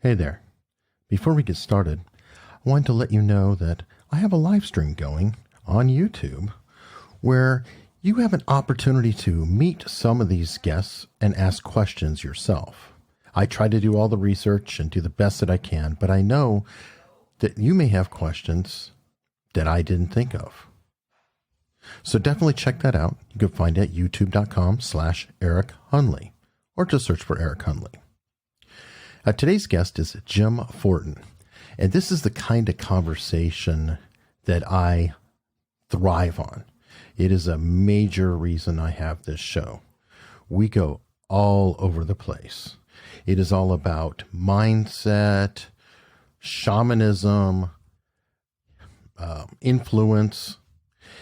Hey there. Before we get started, I wanted to let you know that I have a live stream going on YouTube where you have an opportunity to meet some of these guests and ask questions yourself. I try to do all the research and do the best that I can, but I know that you may have questions that I didn't think of. So definitely check that out. You can find it at youtube.com/Eric Hunley, or just search for Eric Hunley. Today's guest is Jim Fortin, and this is the kind of conversation that I thrive on. It is a major reason I have this show. We go all over the place. It is all about mindset, shamanism, influence.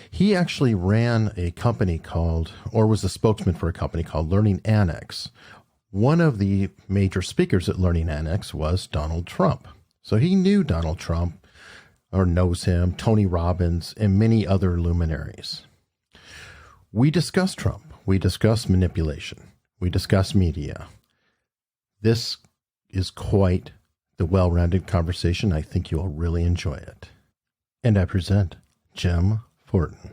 He actually ran a company called, or was a spokesman for a company called Learning Annex. One of the major speakers at Learning Annex was Donald Trump. So he knew Donald Trump, or knows him, Tony Robbins, and many other luminaries. We discuss Trump. We discuss manipulation. We discuss media. This is quite the well-rounded conversation. I think you'll really enjoy it. And I present Jim Fortin.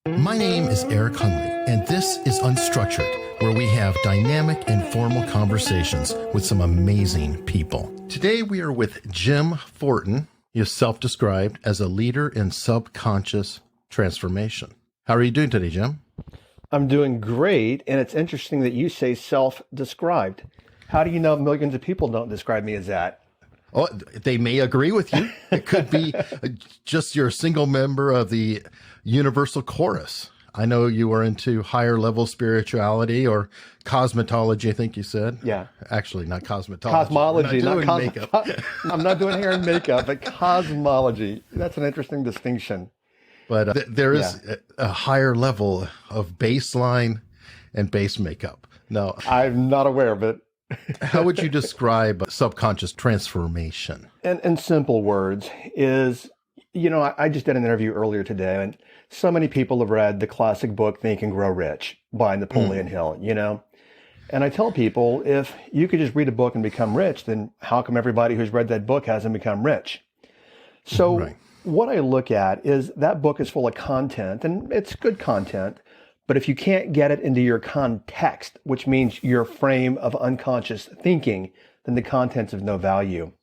My name is Eric Hunley, and this is Unstructured, where we have dynamic, informal conversations with some amazing people. Today we are with Jim Fortin. He is self-described as a leader in subconscious transformation. How are you doing today, Jim? I'm doing great, and it's interesting that you say self-described. How do you know millions of people don't describe me as that? Oh, they may agree with you. It could be just you're a single member of the universal chorus. I know you are into higher level spirituality or cosmetology, I think you said. Yeah. Actually, not cosmetology. Cosmology, not makeup. I'm not doing hair and makeup, but cosmology. That's an interesting distinction. But there is a higher level of baseline and base makeup. No, I'm not aware of it. How would you describe subconscious transformation? In simple words is, I just did an interview earlier today, and so many people have read the classic book, Think and Grow Rich by Napoleon Hill, And I tell people, if you could just read a book and become rich, then how come everybody who's read that book hasn't become rich? So what I look at is that book is full of content, and it's good content. But if you can't get it into your context, which means your frame of unconscious thinking, then the content's of no value.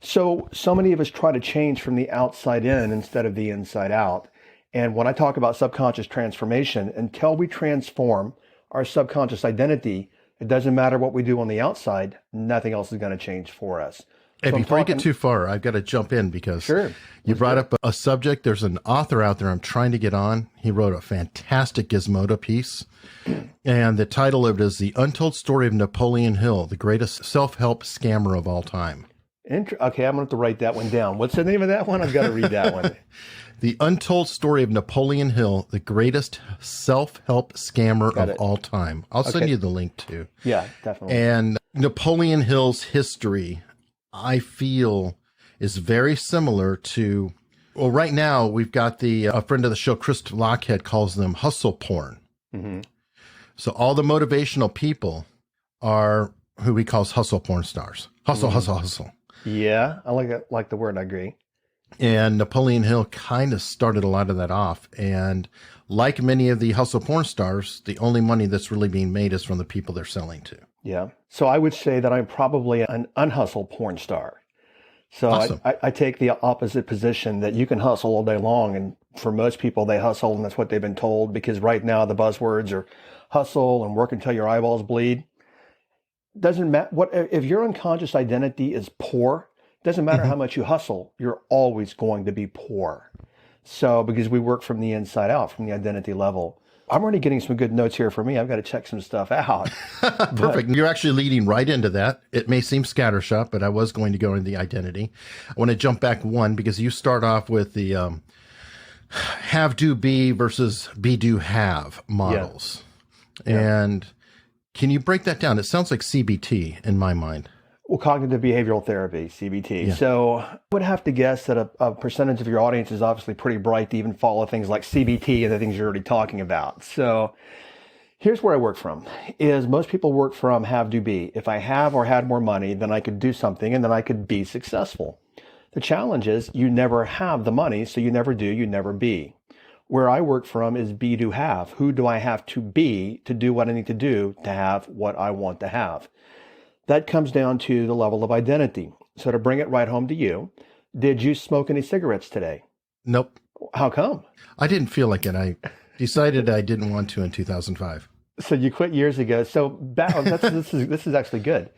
So many of us try to change from the outside in instead of the inside out. And when I talk about subconscious transformation, until we transform our subconscious identity, it doesn't matter what we do on the outside, nothing else is going to change for us. And before I get too far, I've got to jump in because you brought up a subject. There's an author out there I'm trying to get on. He wrote a fantastic Gizmodo piece. And the title of it is The Untold Story of Napoleon Hill, the greatest self-help scammer of all time. Okay, I'm going to have to write that one down. What's the name of that one? I've got to read that one. The Untold Story of Napoleon Hill, the greatest self-help scammer of all time. I'll send you the link too. Yeah, definitely. And Napoleon Hill's history, I feel, is very similar to, well, right now we've got a friend of the show, Chris Lockhead, calls them hustle porn. Mm-hmm. So all the motivational people are who he calls hustle porn stars. Hustle, hustle, hustle. Yeah, I like the word, I agree. And Napoleon Hill kind of started a lot of that off. And like many of the hustle porn stars, the only money that's really being made is from the people they're selling to. Yeah. So I would say that I'm probably an unhustle porn star. So awesome. I take the opposite position that you can hustle all day long. And for most people, they hustle and that's what they've been told, because right now the buzzwords are hustle and work until your eyeballs bleed. Doesn't matter if your unconscious identity is poor, doesn't matter how much you hustle, you're always going to be poor. So because we work from the inside out, from the identity level. I'm already getting some good notes here for me. I've got to check some stuff out. Perfect. You're actually leading right into that. It may seem scattershot, but I was going to go into the identity. I want to jump back one because you start off with the have, do, be versus be, do, have models. Yeah. And can you break that down? It sounds like CBT in my mind. Well, cognitive behavioral therapy, CBT. Yeah. So I would have to guess that a percentage of your audience is obviously pretty bright to even follow things like CBT and the things you're already talking about. So Here's where I work from, is most people work from have to be. If I have or had more money, then I could do something and then I could be successful. The challenge is you never have the money, so you never do, you never be. Where I work from is be to have. Who do I have to be to do what I need to do to have what I want to have? That comes down to the level of identity. So to bring it right home to you, did you smoke any cigarettes today? Nope. How come? I didn't feel like it. I decided I didn't want to in 2005. So you quit years ago. So this is actually good.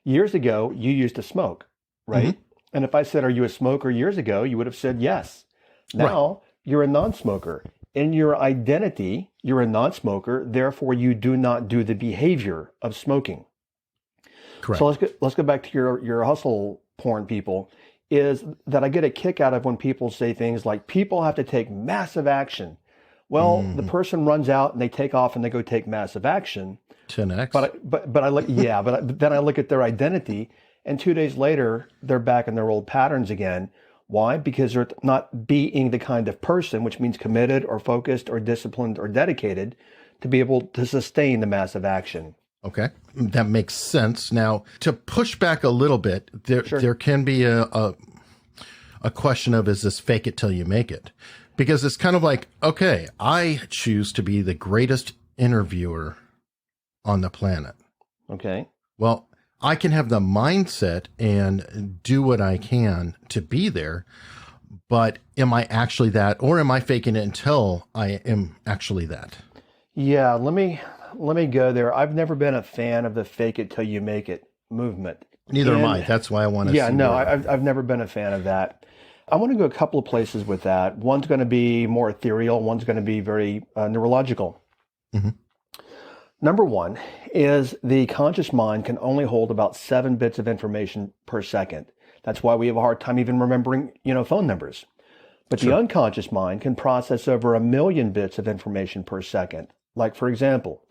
Years ago, you used to smoke, right? Mm-hmm. And if I said, are you a smoker years ago, you would have said yes. Now you're a non-smoker. In your identity, you're a non-smoker. Therefore, you do not do the behavior of smoking. Correct. So let's go back to your hustle porn people. Is that I get a kick out of when people say things like people have to take massive action. Well, the person runs out and they take off and they go take massive action. 10x. But I look, yeah, but then I look at their identity, and 2 days later they're back in their old patterns again. Why? Because they're not being the kind of person, which means committed or focused or disciplined or dedicated, to be able to sustain the massive action. Okay, that makes sense. Now, to push back a little bit, there can be a question of, is this fake it till you make it? Because it's kind of like, okay, I choose to be the greatest interviewer on the planet. Okay. Well, I can have the mindset and do what I can to be there, but am I actually that, or am I faking it until I am actually that? Yeah, let me go there. I've never been a fan of the fake it till you make it movement. Neither am I. That's why I want to. Yeah, no, I've never been a fan of that. I want to go a couple of places with that. One's going to be more ethereal. One's going to be very neurological. Mm-hmm. Number one is the conscious mind can only hold about 7 bits of information per second. That's why we have a hard time even remembering, phone numbers. But the unconscious mind can process over 1 million bits of information per second. Like, for example,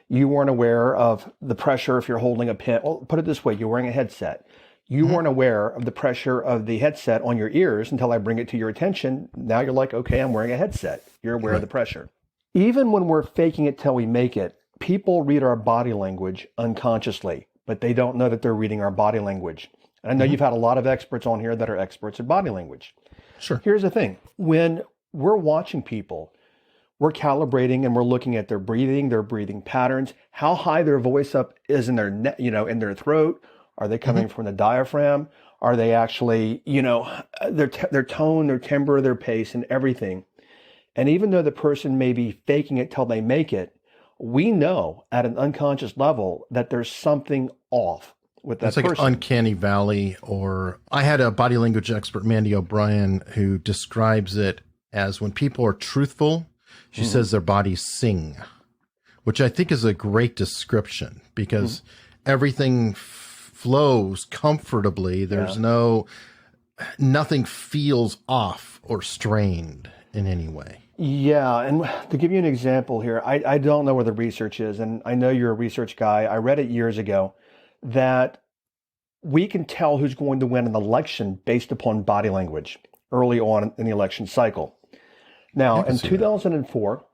you weren't aware of the pressure if you're holding a pen. Well, put it this way, you're wearing a headset. You weren't aware of the pressure of the headset on your ears until I bring it to your attention. Now you're like, okay, I'm wearing a headset. You're aware of the pressure. Even when we're faking it till we make it, people read our body language unconsciously, but they don't know that they're reading our body language. And I know you've had a lot of experts on here that are experts at body language. Sure. Here's the thing. When we're watching people, we're calibrating and we're looking at their breathing patterns, how high their voice up is in their neck, in their throat. Are they coming from the diaphragm? Are they actually, their tone, their timbre, their pace, and everything? And even though the person may be faking it till they make it, we know at an unconscious level that there's something off with that person. It's like uncanny valley. Or I had a body language expert, Mandy O'Brien, who describes it as when people are truthful, she says their bodies sing, which I think is a great description because everything flows comfortably. There's nothing feels off or strained in any way. Yeah. And to give you an example here, I don't know where the research is, and I know you're a research guy. I read it years ago that we can tell who's going to win an election based upon body language early on in the election cycle. Now, in 2004,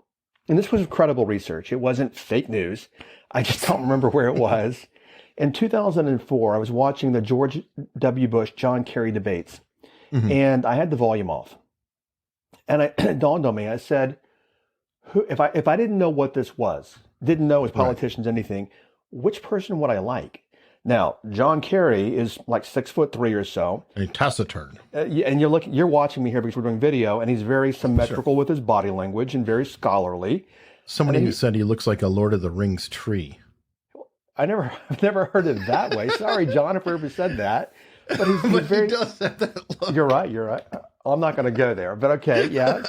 and this was credible research. It wasn't fake news. I just don't remember where it was. In 2004, I was watching the George W. Bush, John Kerry debates, and I had the volume off. And it dawned on me, I said, if I didn't know what this was, didn't know as politicians anything, which person would I like? Now, John Kerry is like 6'3" or so. And taciturn. And you're watching me here because we're doing video, and he's very symmetrical with his body language and very scholarly. Somebody who said he looks like a Lord of the Rings tree. I've never heard it that way. Sorry, John, if I ever said that. But he's very. He does have that look. You're right. I'm not going to go there, but okay, yeah.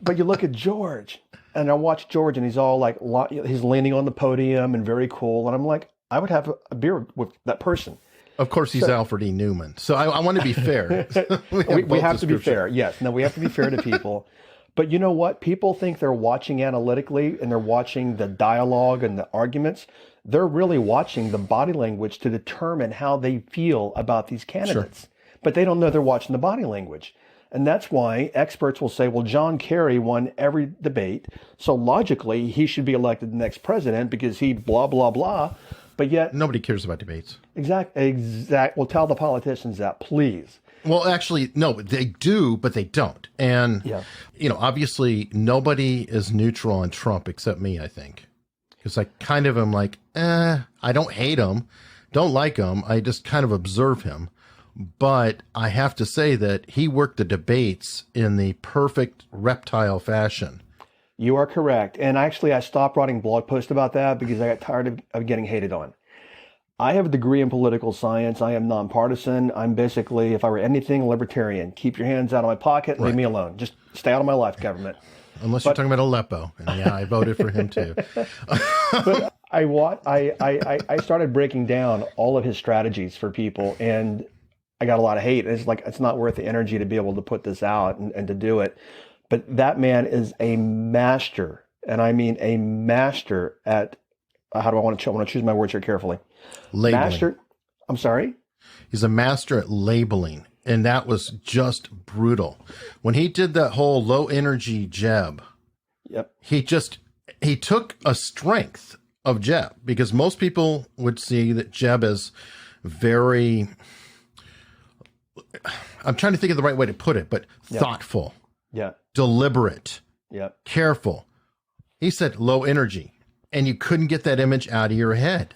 But you look at George, and I watch George, and he's all like, he's leaning on the podium and very cool, and I'm like, I would have a beer with that person. Of course, he's Alfred E. Newman. So I want to be fair. we have to be fair. Yes. No, we have to be fair to people. But you know what? People think they're watching analytically and they're watching the dialogue and the arguments. They're really watching the body language to determine how they feel about these candidates. But they don't know they're watching the body language. And that's why experts will say, well, John Kerry won every debate, so logically he should be elected the next president because he blah, blah, blah. But yet... Nobody cares about debates. Exact. Well, tell the politicians that, please. Well, actually, no, they do, but they don't. And, obviously nobody is neutral on Trump except me, I think. Because I kind of am like, I don't hate him, don't like him. I just kind of observe him. But I have to say that he worked the debates in the perfect reptile fashion. You are correct. And actually, I stopped writing blog posts about that because I got tired of getting hated on. I have a degree in political science. I am nonpartisan. I'm basically, if I were anything, a libertarian. Keep your hands out of my pocket and leave me alone. Just stay out of my life, government. Unless you're talking about Aleppo. And yeah, I voted for him too. But I started breaking down all of his strategies for people, and I got a lot of hate. It's like, it's not worth the energy to be able to put this out and to do it. But that man is a master, and I mean a master at, how do I want to choose my words here carefully? Labeling. Master, I'm sorry? He's a master at labeling, and that was just brutal. When he did that whole low energy Jeb, he took a strength of Jeb, because most people would see that Jeb as very... I'm trying to think of the right way to put it, but thoughtful, deliberate, careful. He said low energy, and you couldn't get that image out of your head.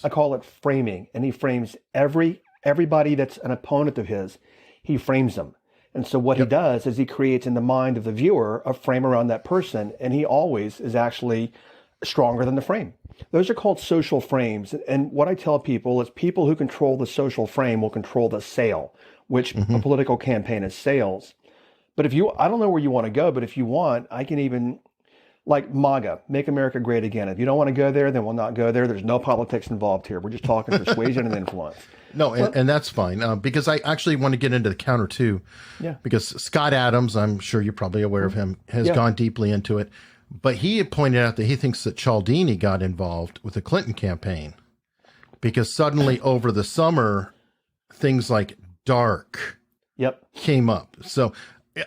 I call it framing, and he frames everybody that's an opponent of his. He frames them. And so what he does is he creates in the mind of the viewer a frame around that person, and he always is actually stronger than the frame. Those are called social frames. And what I tell people is people who control the social frame will control the sale, which a political campaign is sales. But I don't know where you want to go, but if you want, I can even, like MAGA, Make America Great Again. If you don't want to go there, then we'll not go there. There's no politics involved here. We're just talking persuasion and influence. No, and that's fine, because I actually want to get into the counter too. Yeah. Because Scott Adams, I'm sure you're probably aware of him, has gone deeply into it. But he had pointed out that he thinks that Cialdini got involved with the Clinton campaign, because suddenly over the summer, things like dark came up. So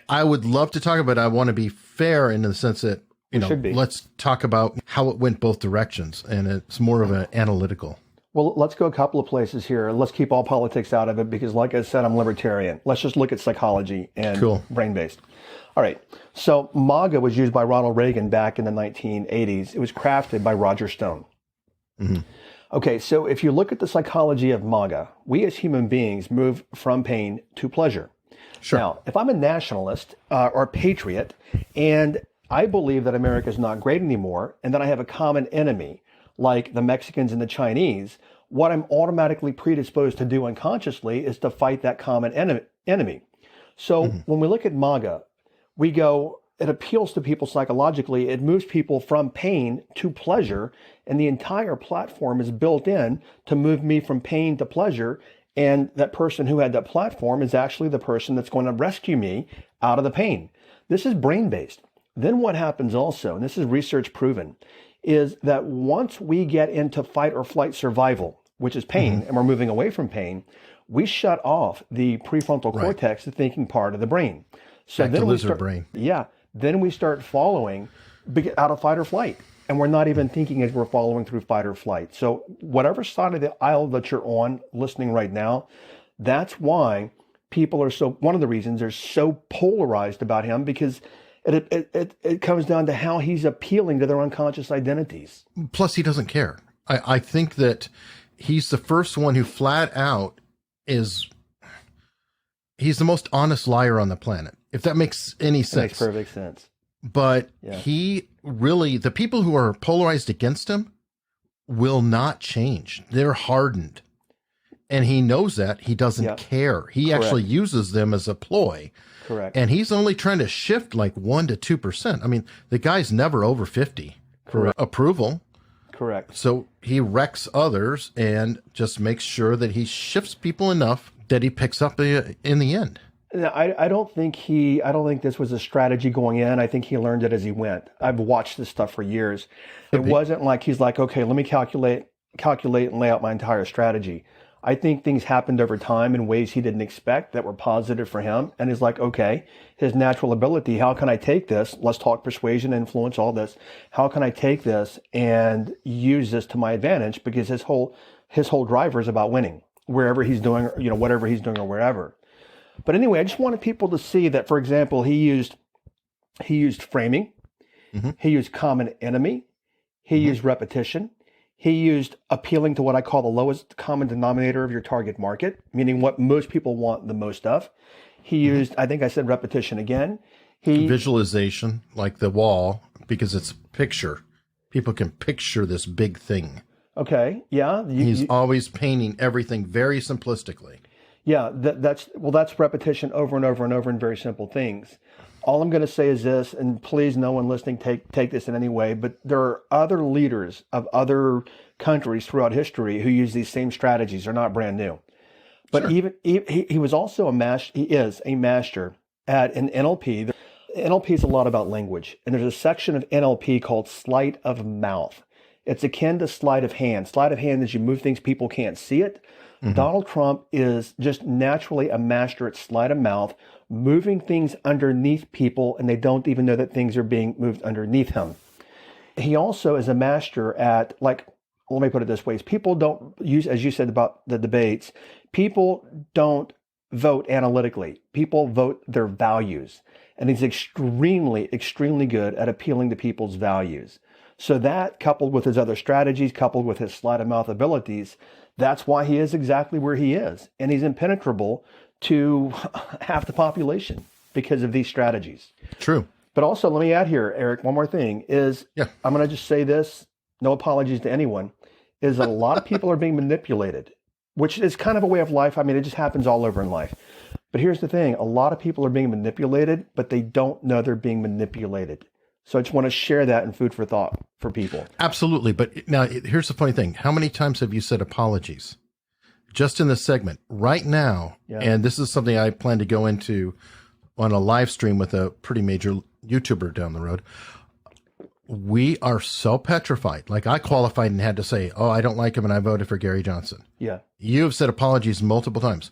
I would love to talk about it. I want to be fair in the sense that, let's talk about how it went both directions, and it's more of an analytical. Well, let's go a couple of places here. Let's keep all politics out of it because, like I said, I'm libertarian. Let's just look at psychology and brain-based. All right. So MAGA was used by Ronald Reagan back in the 1980s. It was crafted by Roger Stone. Okay, so if you look at the psychology of MAGA, we as human beings move from pain to pleasure. Now, if I'm a nationalist or patriot, and I believe that America is not great anymore, and that I have a common enemy, like the Mexicans and the Chinese, what I'm automatically predisposed to do unconsciously is to fight that common enemy. So when we look at MAGA, we go, it appeals to people psychologically. It moves people from pain to pleasure, and the entire platform is built in to move me from pain to pleasure. And that person who had that platform is actually the person that's going to rescue me out of the pain. This is brain-based. Then what happens also, and this is research proven, is that once we get into fight or flight survival, which is pain, and we're moving away from pain, we shut off the prefrontal cortex, the thinking part of the brain. So then we start, then we start following out of fight or flight. And we're not even thinking as we're following through fight or flight. So whatever side of the aisle that you're on listening right now, that's why people are one of the reasons they're so polarized about him, because it comes down to how he's appealing to their unconscious identities. Plus, he doesn't care. I think that he's the first one who flat out he's the most honest liar on the planet, if that makes any sense. Makes perfect sense. But he really, the people who are polarized against him will not change. They're hardened. And he knows that. He doesn't care. He actually uses them as a ploy. Correct. And he's only trying to shift like 1 to 2%. I mean, the guy's never over 50 for approval. Correct. So he wrecks others and just makes sure that he shifts people enough that he picks up in the end. I don't think this was a strategy going in. I think he learned it as he went. I've watched this stuff for years. It wasn't like he's like, okay, let me calculate and lay out my entire strategy. I think things happened over time in ways he didn't expect that were positive for him. And he's like, okay, his natural ability, how can I take this? Let's talk persuasion, influence, all this. How can I take this and use this to my advantage? Because his whole driver is about winning wherever he's doing, whatever he's doing or wherever. But anyway, I just wanted people to see that, for example, he used framing. Mm-hmm. He used common enemy. He used repetition. He used appealing to what I call the lowest common denominator of your target market, meaning what most people want the most of. He used, I think I said repetition again. Visualization, like the wall, because it's picture. People can picture this big thing. Okay, yeah. He's always painting everything very simplistically. Yeah, that's repetition over and over and over in very simple things. All I'm going to say is this, and please, no one listening take this in any way, but there are other leaders of other countries throughout history who use these same strategies. They're not brand new. But sure. He was also he is a master at an NLP. NLP is a lot about language, and there's a section of NLP called sleight of mouth. It's akin to sleight of hand. Sleight of hand is you move things, people can't see it. Mm-hmm. Donald Trump is just naturally a master at sleight of mouth, moving things underneath people, and they don't even know that things are being moved underneath him. He also is a master at, let me put it this way, people don't use, as you said about the debates, people don't vote analytically. People vote their values. And he's extremely, extremely good at appealing to people's values. So that, coupled with his other strategies, coupled with his sleight of mouth abilities, that's why he is exactly where he is. And he's impenetrable to half the population because of these strategies. True. But also, let me add here, Eric, one more thing is, I'm going to just say this, no apologies to anyone, is that a lot of people are being manipulated, which is kind of a way of life. I mean, it just happens all over in life. But here's the thing, a lot of people are being manipulated, but they don't know they're being manipulated. So I just want to share that in food for thought for people. Absolutely. But now here's the funny thing. How many times have you said apologies? Just in this segment right now. Yeah. And this is something I plan to go into on a live stream with a pretty major YouTuber down the road. We are so petrified. Like I qualified and had to say, oh, I don't like him and I voted for Gary Johnson. Yeah. You have said apologies multiple times.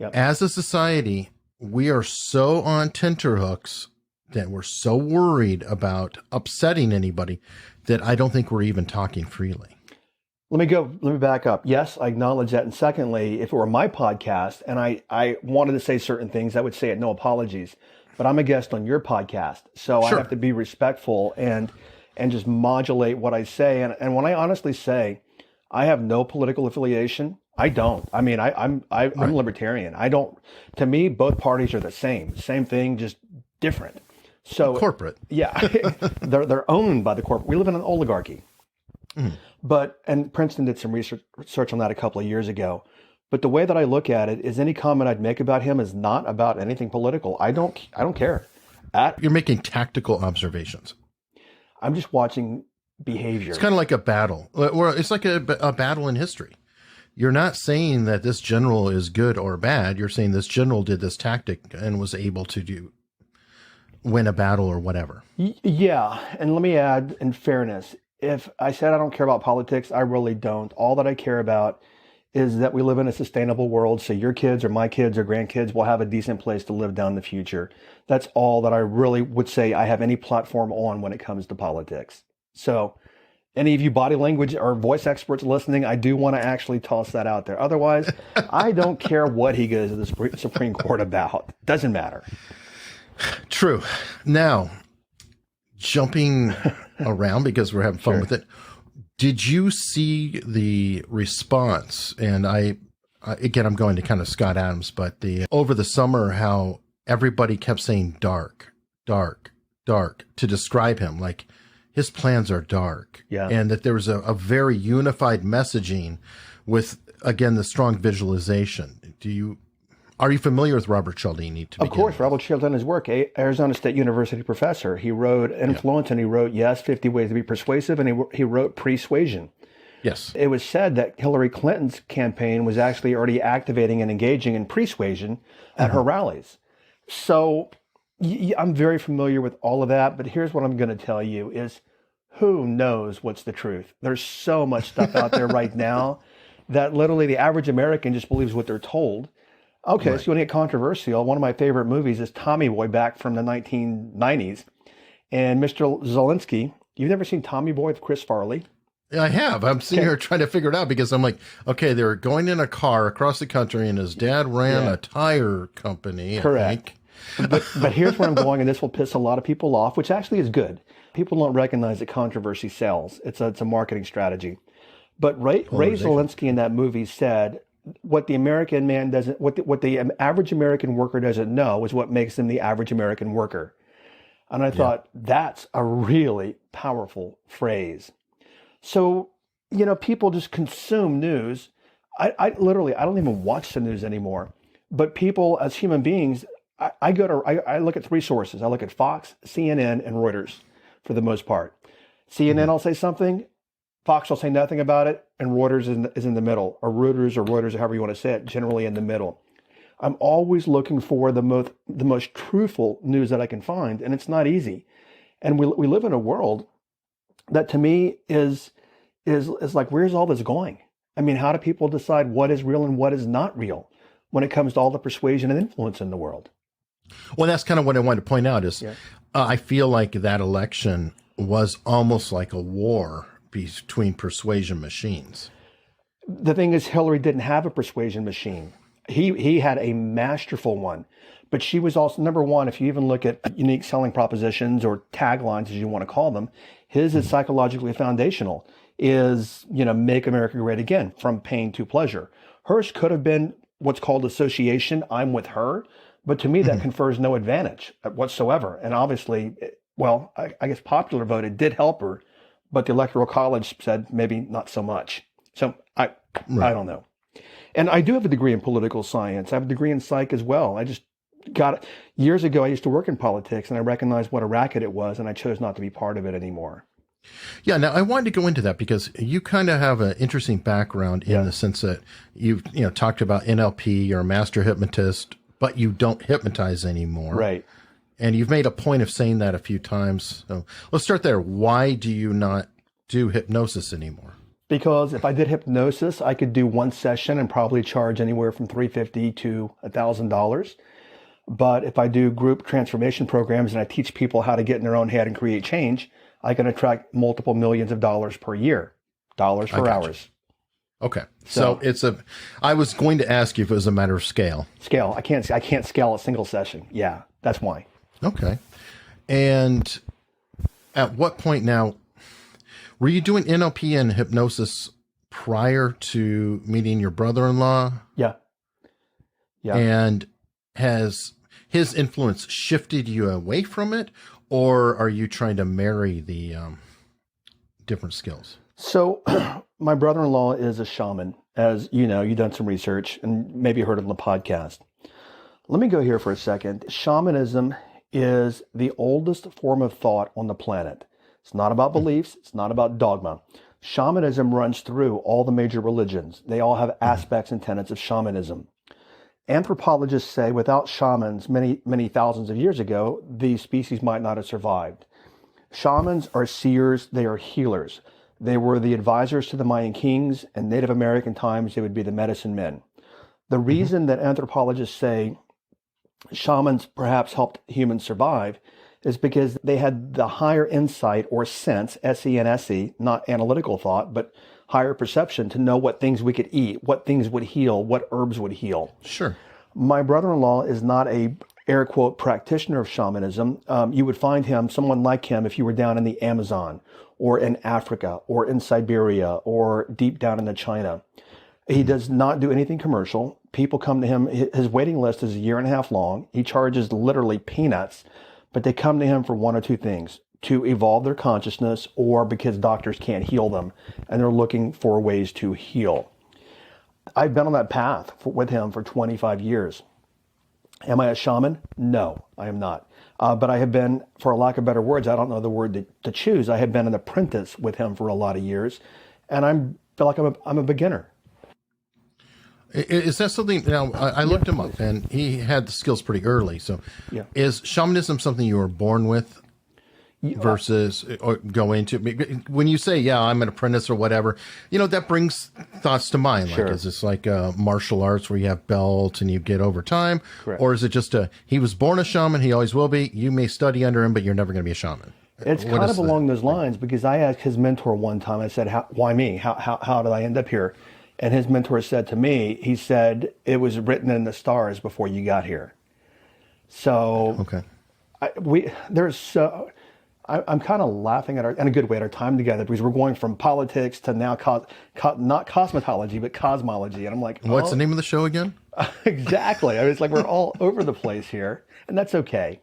Yep. As a society, we are so on tenterhooks that we're so worried about upsetting anybody that I don't think we're even talking freely. Let me back up. Yes, I acknowledge that. And secondly, if it were my podcast and I wanted to say certain things, I would say it, no apologies. But I'm a guest on your podcast. So sure. I have to be respectful and just modulate what I say. And when I honestly say I have no political affiliation, I don't. I mean, I'm libertarian. I don't, to me, both parties are the same thing, just different. So corporate. Yeah. they're owned by the corporate. We live in an oligarchy. Mm. And Princeton did some research on that a couple of years ago. But the way that I look at it is any comment I'd make about him is not about anything political. I don't care. You're making tactical observations. I'm just watching behavior. It's kind of like a battle. Or it's like a battle in history. You're not saying that this general is good or bad. You're saying this general did this tactic and was able to win a battle or whatever. Yeah. And let me add, in fairness, if I said I don't care about politics, I really don't. All that I care about is that we live in a sustainable world. So your kids or my kids or grandkids will have a decent place to live down the future. That's all that I really would say I have any platform on when it comes to politics. So any of you body language or voice experts listening, I do want to actually toss that out there. Otherwise, I don't care what he goes to the Supreme Court about. Doesn't matter. True. Now, jumping around because we're having fun with it. Did you see the response? And again, I'm going to kind of Scott Adams, but over the summer, how everybody kept saying dark, dark, dark to describe him. Like his plans are dark. Yeah. And that there was a very unified messaging with, again, the strong visualization. Are you familiar with Robert Cialdini? Of course, Robert Cialdini's work, Arizona State University professor. He wrote Influence and he wrote, 50 Ways to be Persuasive, and he wrote Persuasion. Yes. It was said that Hillary Clinton's campaign was actually already activating and engaging in persuasion at her rallies. So I'm very familiar with all of that, but here's what I'm going to tell you is who knows what's the truth? There's so much stuff out there right now that literally the average American just believes what they're told. Okay, Right. so you want to get controversial. One of my favorite movies is Tommy Boy back from the 1990s. And Mr. Zelensky, you've never seen Tommy Boy with Chris Farley? I have. I'm sitting here trying to figure it out because I'm like, okay, they were going in a car across the country and his dad ran a tire company. Correct. But here's where I'm going, and this will piss a lot of people off, which actually is good. People don't recognize that controversy sells. It's a marketing strategy. But Ray Zelensky in that movie said, what the American man doesn't, what the average American worker doesn't know is what makes them the average American worker. And I thought, that's a really powerful phrase. So, people just consume news. I literally, I don't even watch the news anymore. But people, as human beings, I look at three sources. I look at Fox, CNN, and Reuters for the most part. CNN will say something, Fox will say nothing about it, and Reuters is in the middle, or Reuters, or however you want to say it, generally in the middle. I'm always looking for the most truthful news that I can find, and it's not easy. And we live in a world that to me is like, where's all this going? I mean, how do people decide what is real and what is not real when it comes to all the persuasion and influence in the world? Well, that's kind of what I wanted to point out is I feel like that election was almost like a war between persuasion machines. The thing is, Hillary didn't have a persuasion machine. He had a masterful one. But she was also, number one, if you even look at unique selling propositions or taglines, as you want to call them, his is psychologically foundational, is, make America great again, from pain to pleasure. Hers could have been what's called association, I'm with her, but to me that confers no advantage whatsoever. And obviously, I guess popular vote, it did help her, but the Electoral College said maybe not so much. So I don't know. And I do have a degree in political science. I have a degree in psych as well. I just got it. Years ago, I used to work in politics, and I recognized what a racket it was, and I chose not to be part of it anymore. Yeah, now I wanted to go into that because you kind of have an interesting background in the sense that you've talked about NLP, you're a master hypnotist, but you don't hypnotize anymore. Right. And you've made a point of saying that a few times. So let's start there. Why do you not do hypnosis anymore? Because if I did hypnosis, I could do one session and probably charge anywhere from $350 to $1,000. But if I do group transformation programs and I teach people how to get in their own head and create change, I can attract multiple millions of dollars per year, dollars for hours. Okay. So I was going to ask you if it was a matter of scale. Scale. I can't scale a single session. Yeah, that's why. Okay. And at what point now, were you doing NLP and hypnosis prior to meeting your brother-in-law? Yeah. Yeah. And has his influence shifted you away from it, or are you trying to marry the different skills? So my brother-in-law is a shaman. As you know, you've done some research and maybe heard of the podcast. Let me go here for a second. Shamanism is the oldest form of thought on the planet. It's not about beliefs. It's not about dogma. Shamanism runs through all the major religions. They all have aspects and tenets of shamanism. Anthropologists say without shamans many, many thousands of years ago, the species might not have survived. Shamans are seers. They are healers. They were the advisors to the Mayan kings, and Native American times, they would be the medicine men. The reason that anthropologists say shamans perhaps helped humans survive is because they had the higher insight or sense, S-E-N-S-E, not analytical thought, but higher perception to know what things we could eat, what things would heal, what herbs would heal. Sure. My brother-in-law is not a air quote practitioner of shamanism. You would find him, someone like him, if you were down in the Amazon or in Africa or in Siberia or deep down into China. He does not do anything commercial. People come to him. His waiting list is 1.5 years long. He charges literally peanuts, but they come to him for one or two things: to evolve their consciousness, or because doctors can't heal them and they're looking for ways to heal. I've been on that path with him for 25 years. Am I a shaman? No, I am not. But I have been, for lack of better words, I don't know the word to choose. I have been an apprentice with him for a lot of years, and I feel like I'm a beginner. Is that something? Now, I looked him up, and he had the skills pretty early. So, is shamanism something you were born with? versus or go into when you say, yeah, I'm an apprentice or whatever, that brings thoughts to mind. Sure. Like, is this like martial arts where you have belts and you get over time? Correct. Or is it just he was born a shaman, he always will be, you may study under him, but you're never going to be a shaman? It's kind of along those lines, because I asked his mentor one time, I said, why me? How did I end up here? And his mentor said to me, he said, it was written in the stars before you got here. So okay. I'm kind of laughing at in a good way, at our time together, because we're going from politics to now not cosmetology, but cosmology. And I'm like, what's the name of the show again? Exactly. I was like, we're all over the place here, and that's okay.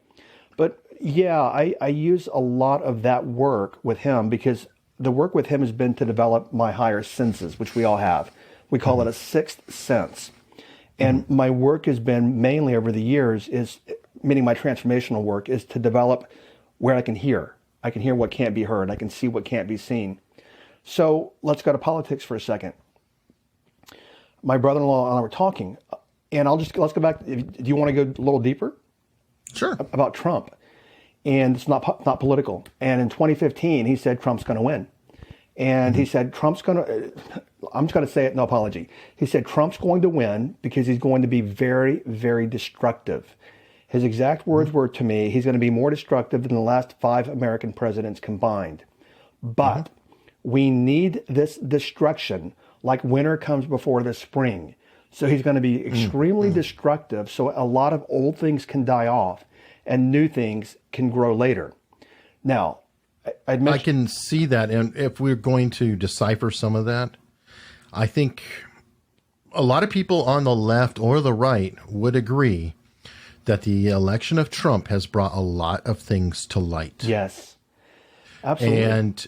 But yeah, I use a lot of that work with him, because the work with him has been to develop my higher senses, which we all have. We call it a sixth sense. And my work has been mainly over the years meaning my transformational work is to develop where I can hear. I can hear what can't be heard. I can see what can't be seen. So let's go to politics for a second. My brother-in-law and I were talking, and let's go back. Do you want to go a little deeper? Sure. About Trump. And it's not political. And in 2015, he said Trump's going to win. And he said Trump's going to, I'm just going to say it, no apology. He said Trump's going to win because he's going to be very, very destructive. His exact words were to me, he's going to be more destructive than the last 5 American presidents combined. But we need this destruction like winter comes before the spring. So he's going to be extremely destructive, so a lot of old things can die off and new things can grow later. Now, I can see that. And if we're going to decipher some of that, I think a lot of people on the left or the right would agree that the election of Trump has brought a lot of things to light. Yes, absolutely. And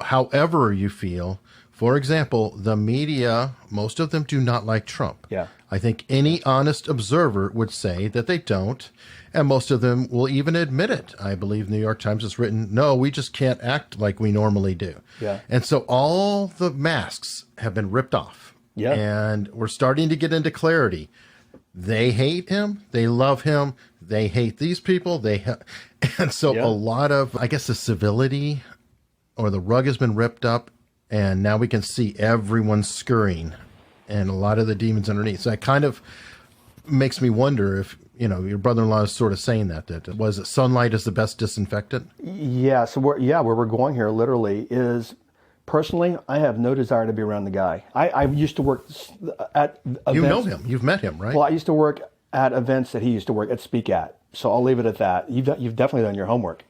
however you feel, for example, the media, most of them do not like Trump. Yeah. I think any honest observer would say that they don't, and most of them will even admit it. I believe New York Times has written, no, we just can't act like we normally do. Yeah. And so all the masks have been ripped off. Yeah. And we're starting to get into clarity. They hate him. They love him. They hate these people. And so a lot of, I guess, the civility or the rug has been ripped up, and now we can see everyone scurrying and a lot of the demons underneath. So that kind of makes me wonder if, your brother-in-law is sort of saying that sunlight is the best disinfectant? Yeah. So where we're going here literally is, personally, I have no desire to be around the guy. I used to work at events. You know him. You've met him, right? Well, I used to work at events that he used to speak at. So I'll leave it at that. You've definitely done your homework.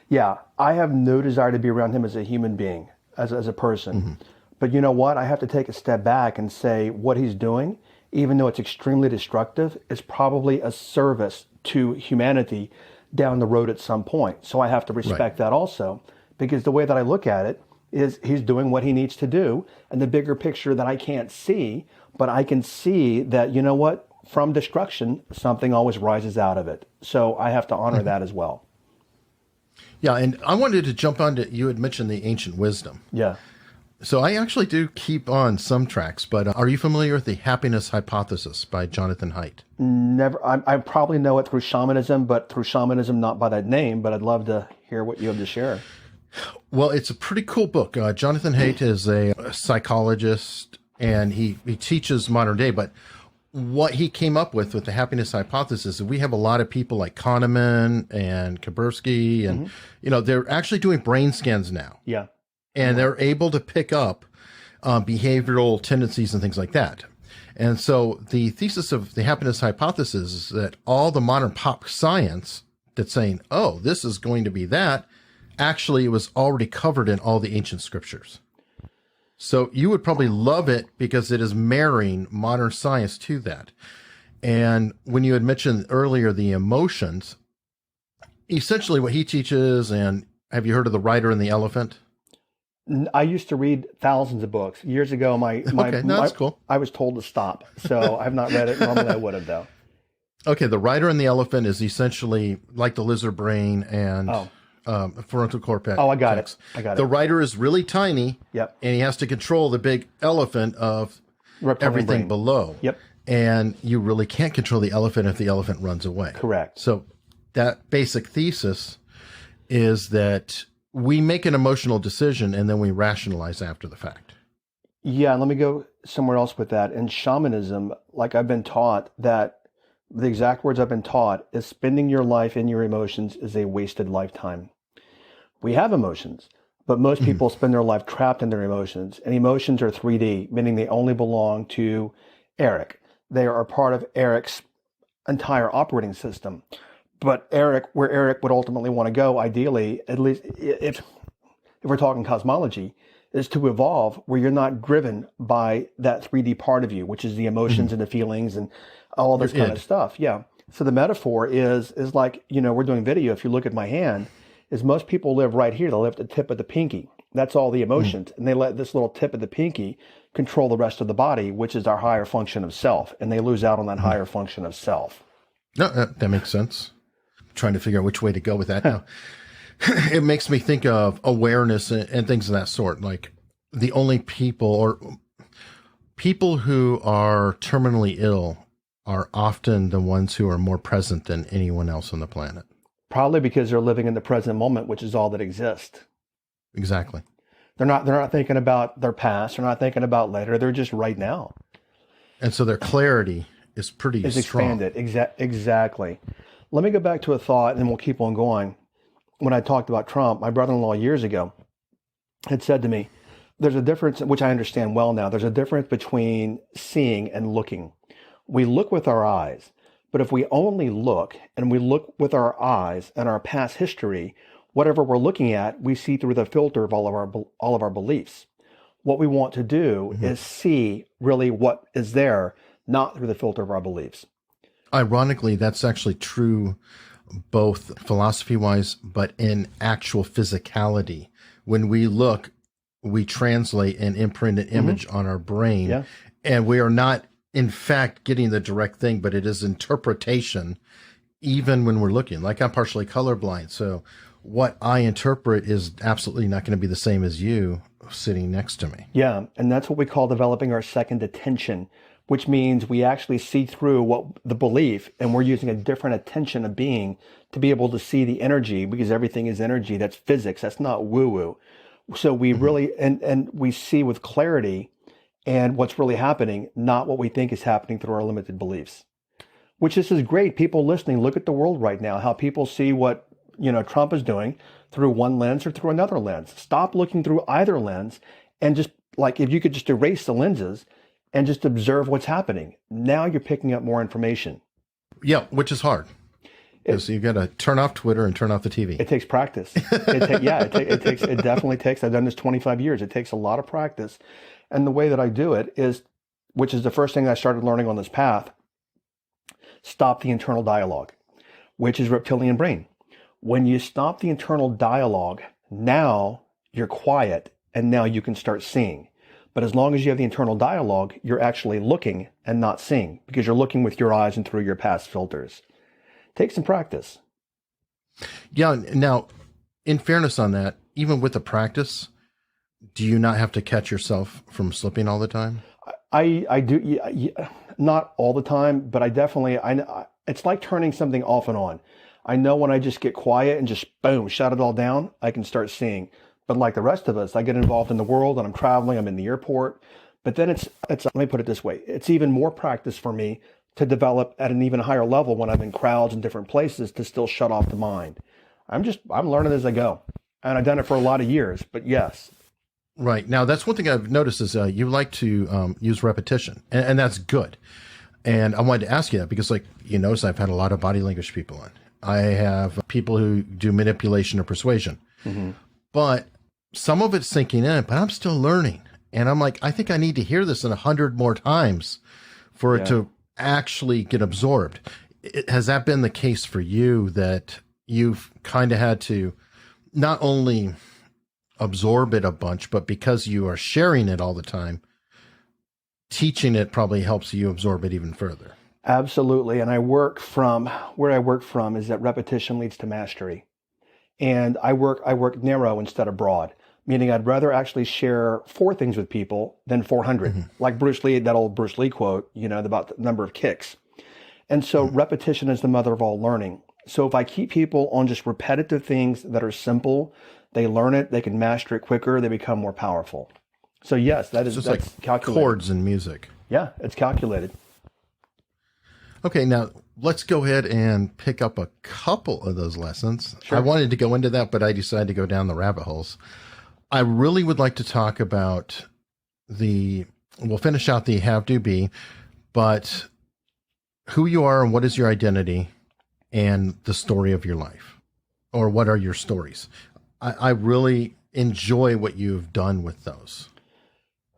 Yeah, I have no desire to be around him as a human being, as a person. But you know what? I have to take a step back and say what he's doing, even though it's extremely destructive, is probably a service to humanity down the road at some point. So I have to respect that also, because the way that I look at it is he's doing what he needs to do, and the bigger picture that I can't see, but I can see that, you know what, from destruction, something always rises out of it. So I have to honor that as well. Yeah, and I wanted to jump on to, you had mentioned the ancient wisdom. Yeah. So I actually do keep on some tracks, but are you familiar with the happiness hypothesis by Jonathan Haidt? Never. I probably know it through shamanism, not by that name, but I'd love to hear what you have to share. Well, it's a pretty cool book. Jonathan Haidt is a psychologist, and he teaches modern day, but what he came up with the happiness hypothesis is we have a lot of people like Kahneman and Kaspersky, and, they're actually doing brain scans now. Yeah. And they're able to pick up behavioral tendencies and things like that. And so the thesis of the happiness hypothesis is that all the modern pop science that's saying, oh, this is going to be that, actually it was already covered in all the ancient scriptures. So you would probably love it because it is marrying modern science to that. And when you had mentioned earlier the emotions, essentially what he teaches, and have you heard of The Rider and the Elephant? I used to read thousands of books. Years ago, that's cool. I was told to stop. So I've not read it. Normally I would have, though. Okay, The Rider and the Elephant is essentially like the lizard brain and frontal cortex. Oh, I got it. The rider is really tiny. Yep. And he has to control the big elephant of Reptilian everything brain. below. Yep. And you really can't control the elephant if the elephant runs away. Correct. So that basic thesis is that we make an emotional decision and then we rationalize after the fact. Yeah, let me go somewhere else with that. In shamanism, like I've been taught that the exact words I've been taught is spending your life in your emotions is a wasted lifetime. We have emotions, but most people spend their life trapped in their emotions. And emotions are 3D, meaning they only belong to Eric. They are part of Eric's entire operating system. But Eric, where Eric would ultimately want to go, ideally, at least if we're talking cosmology, is to evolve where you're not driven by that 3D part of you, which is the emotions and the feelings and all this kind of stuff. Yeah. So the metaphor is like, we're doing video. If you look at my hand, is most people live right here. They live at the tip of the pinky. That's all the emotions. And they let this little tip of the pinky control the rest of the body, which is our higher function of self. And they lose out on that higher function of self. No, that makes sense. I'm trying to figure out which way to go with that now. It makes me think of awareness and things of that sort. Like the only people who are terminally ill are often the ones who are more present than anyone else on the planet. Probably because they're living in the present moment, which is all that exists. Exactly. They're not thinking about their past. They're not thinking about later. They're just right now. And so their clarity is pretty strong. Expanded. Exactly. Let me go back to a thought and then we'll keep on going. When I talked about Trump, my brother-in-law years ago had said to me, there's a difference, which I understand well now. There's a difference between seeing and looking. We look with our eyes, but if we only look and we look with our eyes and our past history, whatever we're looking at, we see through the filter of all of our beliefs. What we want to do is see really what is there, not through the filter of our beliefs. Ironically, that's actually true both philosophy-wise, but in actual physicality. When we look, we translate and imprint an image on our brain, and we are not, in fact, getting the direct thing, but it is interpretation, even when we're looking. Like I'm partially colorblind, so what I interpret is absolutely not going to be the same as you sitting next to me. Yeah, and that's what we call developing our second attention, which means we actually see through what the belief, and we're using a different attention of being to be able to see the energy, because everything is energy. That's physics. That's not woo-woo. So we really, and we see with clarity and what's really happening, not what we think is happening through our limited beliefs, which this is great. People listening, look at the world right now, how people see what, Trump is doing through one lens or through another lens. Stop looking through either lens and just like, if you could just erase the lenses and just observe what's happening. Now you're picking up more information. Yeah, which is hard. Because you got to turn off Twitter and turn off the TV. It takes practice. It definitely takes. I've done this 25 years. It takes a lot of practice. And the way that I do it is, which is the first thing I started learning on this path, stop the internal dialogue, which is reptilian brain. When you stop the internal dialogue, now you're quiet and now you can start seeing. But as long as you have the internal dialogue, you're actually looking and not seeing, because you're looking with your eyes and through your past filters. Take some practice. Yeah. Now, in fairness on that, even with the practice, do you not have to catch yourself from slipping all the time? I do. Yeah, not all the time, but I definitely, it's like turning something off and on. I know when I just get quiet and just boom, shut it all down, I can start seeing. But like the rest of us, I get involved in the world and I'm traveling, I'm in the airport. But then it's let me put it this way. It's even more practice for me to develop at an even higher level when I'm in crowds and different places to still shut off the mind. I'm learning as I go. And I've done it for a lot of years, but yes. Right. Now, that's one thing I've noticed is you like to use repetition, and that's good. And I wanted to ask you that because, like, you notice I've had a lot of body language people on. I have people who do manipulation or persuasion. But some of it's sinking in, but I'm still learning. And I'm like, I think I need to hear this 100 more times for it to actually get absorbed. Has that been the case for you, that you've kind of had to not only absorb it a bunch, but because you are sharing it all the time, teaching it probably helps you absorb it even further? Absolutely. And where I work from is that repetition leads to mastery. And I work narrow instead of broad, meaning I'd rather actually share 4 things with people than 400. Like Bruce Lee, that old Bruce Lee quote, about the number of kicks. And so repetition is the mother of all learning. So if I keep people on just repetitive things that are simple, they learn it, they can master it quicker, they become more powerful. So yes, that's like calculated. chords in music. Yeah, it's calculated. Okay, now let's go ahead and pick up a couple of those lessons. Sure. I wanted to go into that, but I decided to go down the rabbit holes. I really would like to talk about we'll finish out the have, do, be, but who you are and what is your identity and the story of your life, or what are your stories? I really enjoy what you've done with those.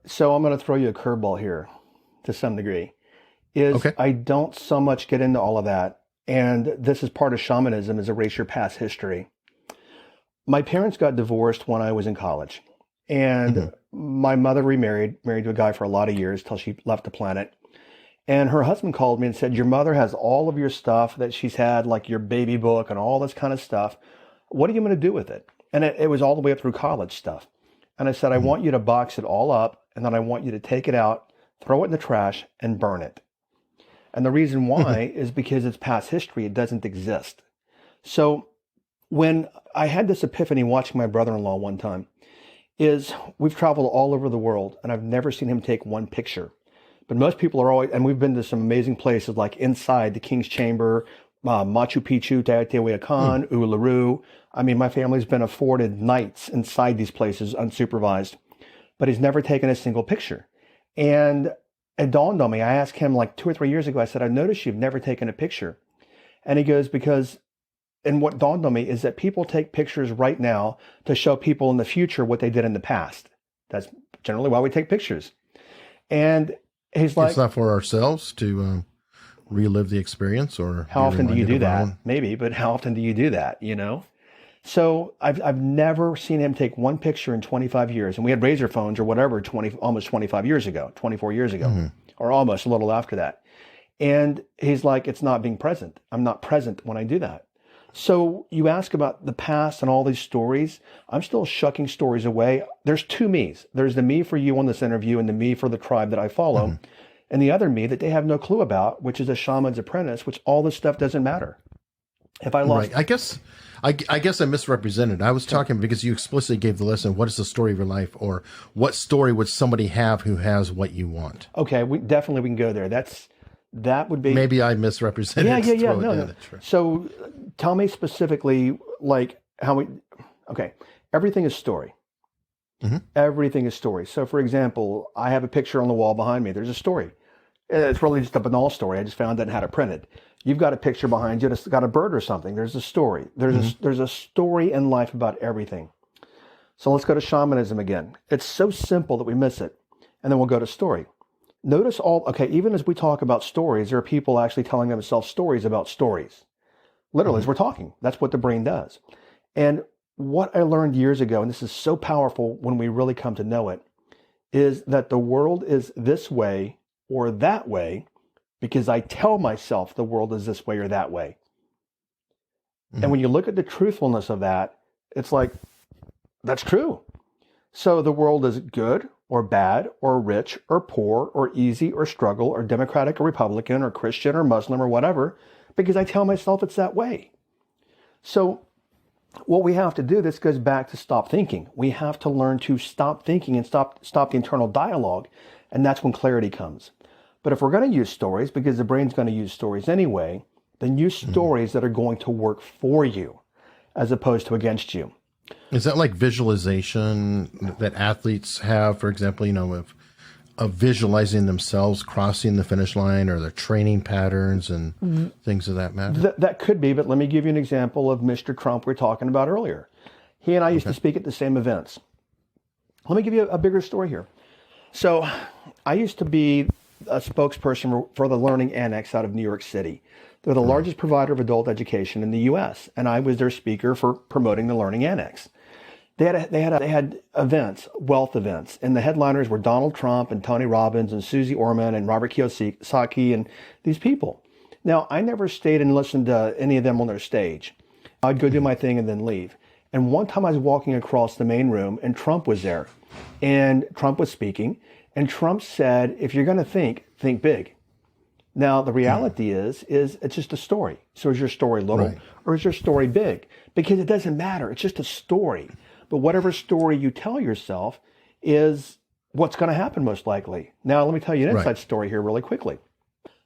So I'm going to throw you a curveball here to some degree. Okay. I don't so much get into all of that. And this is part of shamanism, is erase your past history. My parents got divorced when I was in college. And my mother remarried, married to a guy for a lot of years till she left the planet. And her husband called me and said, your mother has all of your stuff that she's had, like your baby book and all this kind of stuff. What are you going to do with it? And it was all the way up through college stuff. And I said, I want you to box it all up, and then I want you to take it out, throw it in the trash, and burn it. And the reason why is because it's past history. It doesn't exist. So when I had this epiphany watching my brother-in-law one time, is we've traveled all over the world, and I've never seen him take one picture. But most people are always, and we've been to some amazing places like inside the King's Chamber, Machu Picchu, Teotihuacan, Uluru. I mean, my family's been afforded nights inside these places unsupervised, but he's never taken a single picture. And it dawned on me, I asked him like 2 or 3 years ago, I said, I noticed you've never taken a picture. And he goes, and what dawned on me is that people take pictures right now to show people in the future what they did in the past. That's generally why we take pictures. And he's like, it's not for ourselves to relive the experience, or how often do you do that? Maybe, but how often do you do that? So I've never seen him take one picture in 25 years. And we had razor phones or whatever, almost 25 years ago, 24 years ago, or almost a little after that. And he's like, it's not being present. I'm not present when I do that. So you ask about the past and all these stories. I'm still shucking stories away. There's two me's. There's the me for you on this interview and the me for the tribe that I follow. And the other me that they have no clue about, which is a shaman's apprentice, which all this stuff doesn't matter. If I lost... Right. I guess I misrepresented. I was talking because you explicitly gave the lesson, what is the story of your life, or what story would somebody have who has what you want? Okay, we can go there. That would be... Maybe I misrepresented. Yeah. No. So tell me specifically, like everything is story. Everything is story. So for example, I have a picture on the wall behind me. There's a story. It's really just a banal story. I just found it and had it printed. You've got a picture behind you that's got a bird or something. There's a story. There's a story in life about everything. So let's go to shamanism again. It's so simple that we miss it. And then we'll go to story. Notice even as we talk about stories, there are people actually telling themselves stories about stories. Literally, as we're talking. That's what the brain does. And what I learned years ago, and this is so powerful when we really come to know it, is that the world is this way or that way because I tell myself the world is this way or that way. And when you look at the truthfulness of that, it's like, that's true. So the world is good or bad or rich or poor or easy or struggle or Democratic or Republican or Christian or Muslim or whatever, because I tell myself it's that way. So what we have to do, this goes back to stop thinking. We have to learn to stop thinking and stop the internal dialogue. And that's when clarity comes. But if we're going to use stories, because the brain's going to use stories anyway, then use stories that are going to work for you as opposed to against you. Is that like visualization that athletes have, for example, of visualizing themselves crossing the finish line, or their training patterns and things of that matter? That could be, but let me give you an example of Mr. Trump we were talking about earlier. He and I used to speak at the same events. Let me give you a bigger story here. So I used to be a spokesperson for the Learning Annex out of New York City. They're the largest provider of adult education in the U.S., and I was their speaker for promoting the Learning Annex. They had events, wealth events, and the headliners were Donald Trump and Tony Robbins and Susie Orman and Robert Kiyosaki and these people. Now, I never stayed and listened to any of them on their stage. I'd go do my thing and then leave. And one time I was walking across the main room and Trump was there, and Trump was speaking, and Trump said, if you're going to think big. Now, the reality is it's just a story. So is your story little Right. or is your story big? Because it doesn't matter. It's just a story. But whatever story you tell yourself is what's going to happen most likely. Now, let me tell you an inside story here really quickly.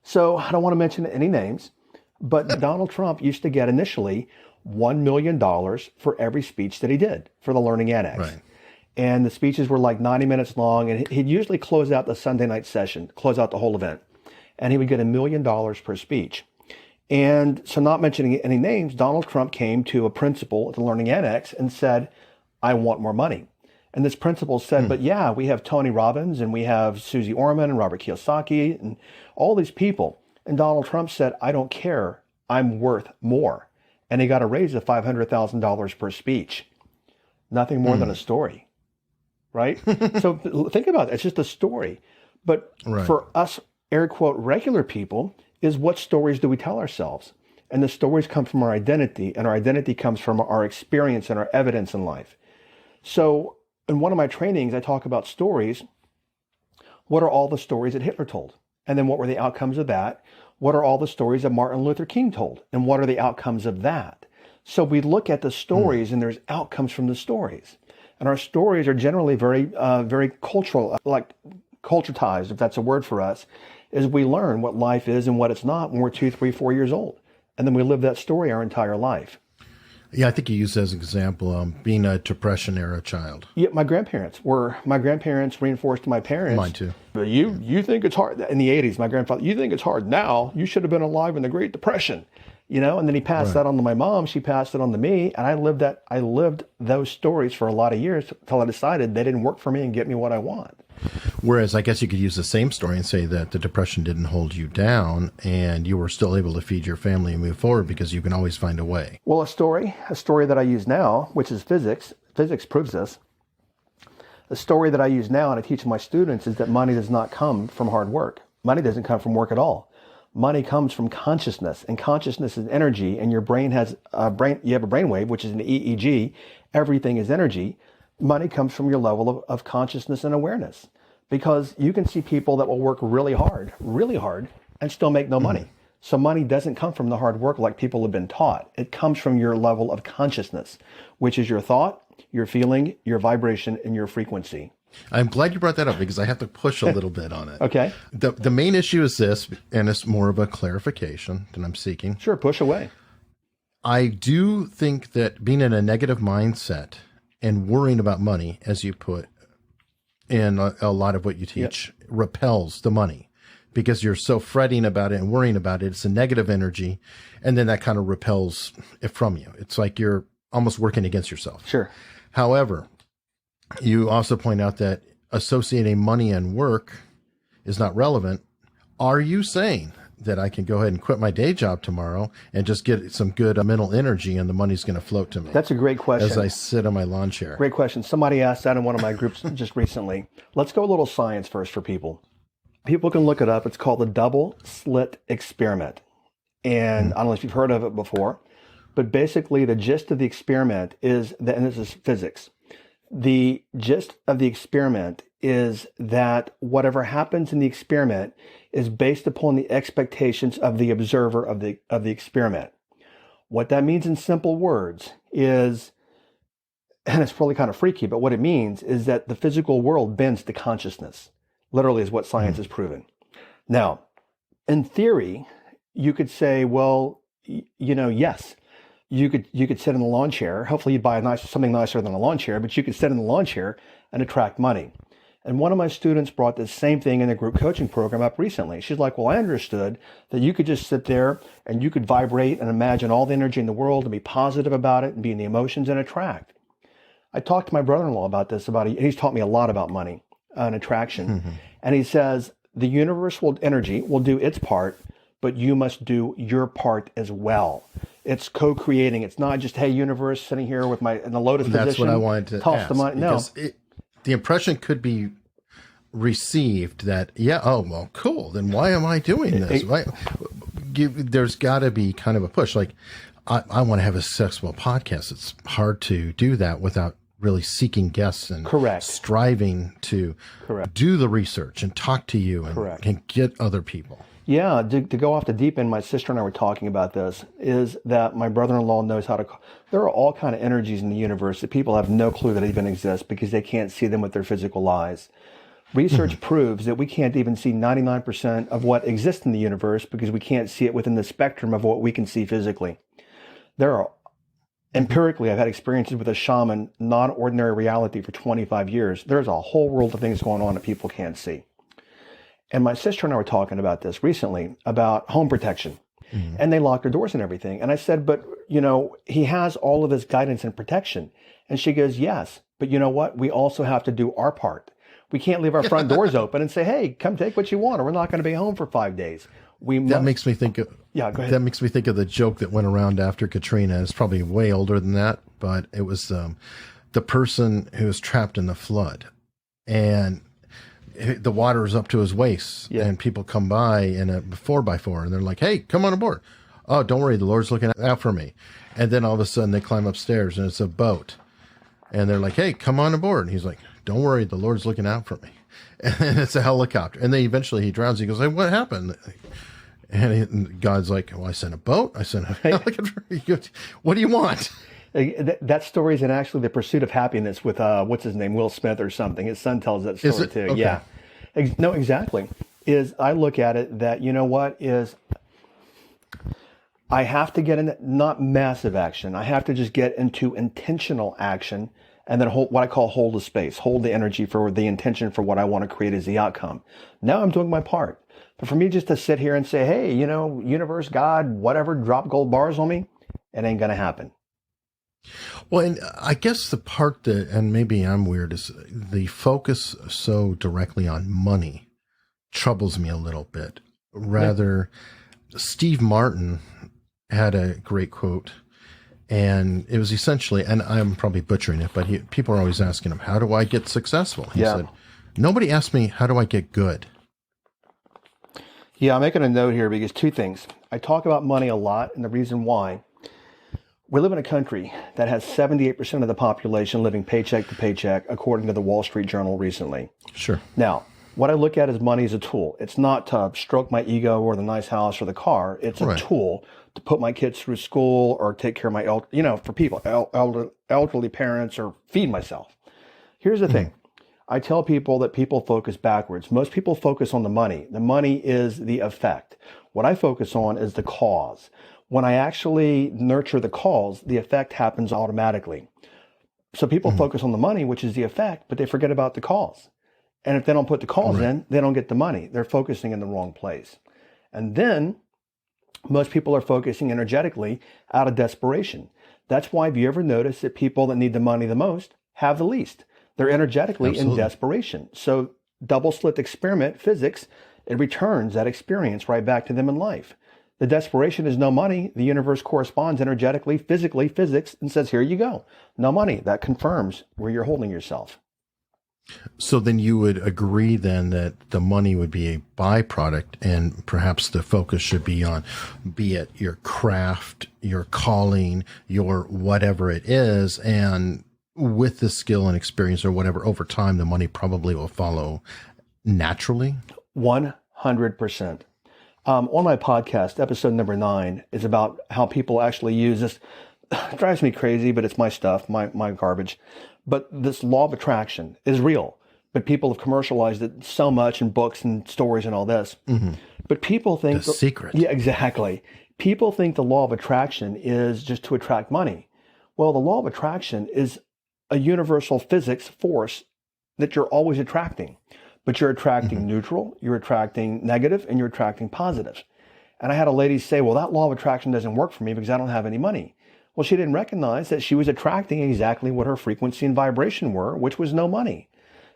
So I don't want to mention any names, but Donald Trump used to get initially $1 million for every speech that he did for the Learning Annex. Right. And the speeches were like 90 minutes long, and he'd usually close out the Sunday night session, close out the whole event. And he would get $1 million per speech. And so, not mentioning any names, Donald Trump came to a principal at the Learning Annex and said, I want more money. And this principal said, but yeah, we have Tony Robbins and we have Susie Orman and Robert Kiyosaki and all these people. And Donald Trump said, I don't care. I'm worth more. And he got a raise of $500,000 per speech. Nothing more than a story, right? So think about it. It's just a story. But for us, air quote, regular people, is what stories do we tell ourselves? And the stories come from our identity, and our identity comes from our experience and our evidence in life. So in one of my trainings, I talk about stories. What are all the stories that Hitler told? And then what were the outcomes of that? What are all the stories that Martin Luther King told? And what are the outcomes of that? So we look at the stories and there's outcomes from the stories. And our stories are generally very cultural, like culturetized, if that's a word for us, is we learn what life is and what it's not when we're 2, 3, 4 years old. And then we live that story our entire life. Yeah, I think you used as an example being a Depression era child. Yeah, my grandparents reinforced to my parents. Mine too. But you think it's hard in the 80s. My grandfather, you think it's hard now. You should have been alive in the Great Depression, And then he passed that on to my mom. She passed it on to me, and I lived those stories for a lot of years until I decided they didn't work for me and get me what I want. Whereas I guess you could use the same story and say that the Depression didn't hold you down and you were still able to feed your family and move forward because you can always find a way. Well, a story that I use now, which is physics proves this. The story that I use now and I teach my students is that money does not come from hard work. Money doesn't come from work at all. Money comes from consciousness, and consciousness is energy, and your brain has you have a brainwave, which is an EEG. Everything is energy. Money comes from your level of consciousness and awareness, because you can see people that will work really hard, and still make no money. So money doesn't come from the hard work like people have been taught. It comes from your level of consciousness, which is your thought, your feeling, your vibration, and your frequency. I'm glad you brought that up because I have to push a little bit on it. Okay. The main issue is this, and it's more of a clarification that I'm seeking. Sure, push away. I do think that being in a negative mindset and worrying about money, as you put in a lot of what you teach, repels the money because you're so fretting about it and worrying about it. It's a negative energy, and then that kind of repels it from you. It's like you're almost working against yourself. Sure. However, you also point out that associating money and work is not relevant. Are you saying that I can go ahead and quit my day job tomorrow and just get some good mental energy and the money's going to float to me? That's a great question. As I sit on my lawn chair. Great question. Somebody asked that in one of my groups just recently. Let's go a little science first for people. People can look it up. It's called the double slit experiment. And I don't know if you've heard of it before, but basically the gist of the experiment is that, and this is physics, the gist of the experiment is that whatever happens in the experiment is based upon the expectations of the observer of the experiment. What that means in simple words is, and it's probably kind of freaky, but what it means is that the physical world bends to consciousness. Literally is what science has proven. Now, in theory, you could say, well, yes. You could sit in the lawn chair. Hopefully you'd buy something nicer than a lawn chair, but you could sit in the lawn chair and attract money. And one of my students brought this same thing in the group coaching program up recently. She's like, well, I understood that you could just sit there and you could vibrate and imagine all the energy in the world and be positive about it and be in the emotions and attract. I talked to my brother-in-law about this, he's taught me a lot about money and attraction. And he says, the universal energy will do its part, but you must do your part as well. It's co-creating. It's not just, hey, universe, sitting here with in the lotus position. That's what I wanted to toss ask. The money. No. The impression could be received that, cool. Then why am I doing this? There's got to be kind of a push. Like, I want to have a successful podcast. It's hard to do that without really seeking guests and striving to do the research and talk to you and get other people. Yeah, to go off the deep end, my sister and I were talking about this, is that my brother-in-law knows how to, there are all kind of energies in the universe that people have no clue that even exist because they can't see them with their physical eyes. Research proves that we can't even see 99% of what exists in the universe because we can't see it within the spectrum of what we can see physically. There are, empirically, I've had experiences with a shaman, non-ordinary reality for 25 years. There's a whole world of things going on that people can't see. And my sister and I were talking about this recently, about home protection. And they locked their doors and everything. And I said, but, he has all of this guidance and protection. And she goes, yes, but you know what? We also have to do our part. We can't leave our front doors open and say, hey, come take what you want, or we're not going to be home for 5 days. That makes me think of, yeah, go ahead. That makes me think of the joke that went around after Katrina. It's probably way older than that, but it was the person who was trapped in the flood. And the water is up to his waist, and people come by in a 4x4 and they're like, hey, come on aboard. Oh, don't worry. The Lord's looking out for me. And then all of a sudden they climb upstairs and it's a boat and they're like, hey, come on aboard. And he's like, don't worry. The Lord's looking out for me. And it's a helicopter. And then eventually he drowns. He goes, hey, what happened? And God's like, well, I sent a boat. I sent a helicopter. He goes, what do you want? That story is in actually The Pursuit of Happiness with, what's his name, Will Smith or something. His son tells that story too. Okay. Yeah. No, exactly. I look at it that, I have to get in, not massive action. I have to just get into intentional action and then what I call hold the space, hold the energy for the intention for what I want to create as the outcome. Now I'm doing my part. But for me just to sit here and say, hey, universe, God, whatever, drop gold bars on me, it ain't going to happen. Well, and I guess the part that, and maybe I'm weird, is the focus so directly on money troubles me a little bit. Rather, Steve Martin had a great quote, and it was essentially, and I'm probably butchering it, but people are always asking him, how do I get successful? He said, nobody asked me, how do I get good? Yeah, I'm making a note here because two things. I talk about money a lot, and the reason why, we live in a country that has 78% of the population living paycheck to paycheck, according to the Wall Street Journal recently. Sure. Now, what I look at as money as a tool. It's not to stroke my ego or the nice house or the car. It's a tool to put my kids through school or take care of my, for people, elderly parents, or feed myself. Here's the thing. I tell people that people focus backwards. Most people focus on the money. The money is the effect. What I focus on is the cause. When I actually nurture the cause, the effect happens automatically. So people focus on the money, which is the effect, but they forget about the cause. And if they don't put the cause in, they don't get the money. They're focusing in the wrong place. And then most people are focusing energetically out of desperation. That's why, have you ever noticed that people that need the money the most have the least? They're energetically in desperation. So double slit experiment, physics, it returns that experience right back to them in life. The desperation is no money. The universe corresponds energetically, physically, physics, and says, here you go. No money. That confirms where you're holding yourself. So then you would agree then that the money would be a byproduct, and perhaps the focus should be on, be it your craft, your calling, your whatever it is, and with the skill and experience or whatever, over time, the money probably will follow naturally? 100%. On my podcast, episode number 9 is about how people actually use this. It drives me crazy, but it's my stuff, my garbage. But this law of attraction is real, but people have commercialized it so much in books and stories and all this. But people think the secret. Yeah, exactly. People think the law of attraction is just to attract money. Well, the law of attraction is a universal physics force that you're always attracting. But you're attracting neutral, you're attracting negative, and you're attracting positive. And I had a lady say, well, that law of attraction doesn't work for me because I don't have any money. Well, she didn't recognize that she was attracting exactly what her frequency and vibration were, which was no money.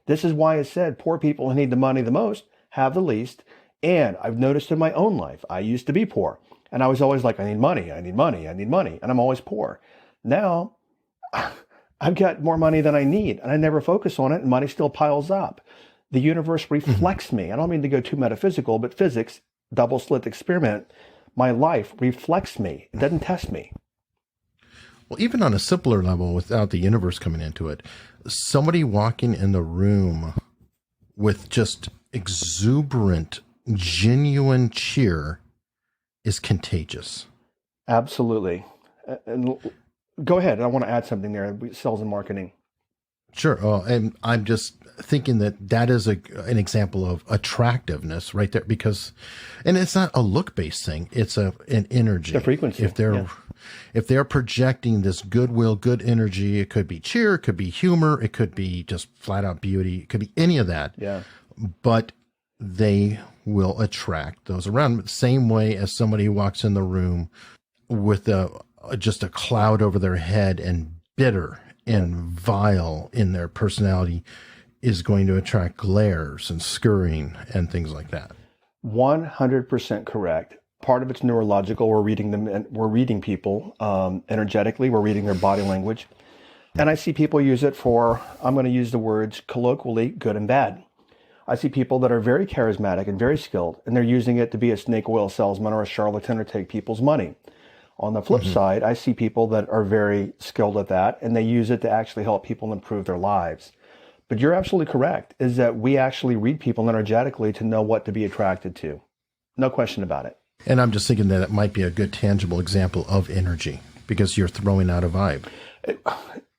This is why I said poor people who need the money the most have the least. And I've noticed in my own life, I used to be poor. And I was always like, I need money, I need money, I need money. And I'm always poor. Now, I've got more money than I need, and I never focus on it, and money still piles up. The universe reflects me. I don't mean to go too metaphysical, but physics, double slit experiment, my life reflects me. It doesn't test me. Well, even on a simpler level, without the universe coming into it, somebody walking in the room with just exuberant genuine cheer is contagious. Absolutely. And go ahead. I want to add something there. Sales and marketing. Sure. And I'm just thinking that is an example of attractiveness right there, because, and it's not a look-based thing. It's an energy. The frequency. If they're projecting this goodwill, good energy, it could be cheer, it could be humor, it could be just flat out beauty, it could be any of that. Yeah. But they will attract those around. Same way as somebody who walks in the room with just a cloud over their head and bitter and vile in their personality is going to attract glares and scurrying and things like that. 100% correct. Part of it's neurological. We're reading them, and we're reading people energetically. We're reading their body language. And I see people use it for, I'm going to use the words colloquially, good and bad. I see people that are very charismatic and very skilled, and they're using it to be a snake oil salesman or a charlatan or take people's money. On the flip side, I see people that are very skilled at that, and they use it to actually help people improve their lives. But you're absolutely correct, is that we actually read people energetically to know what to be attracted to. No question about it. And I'm just thinking that it might be a good tangible example of energy, because you're throwing out a vibe.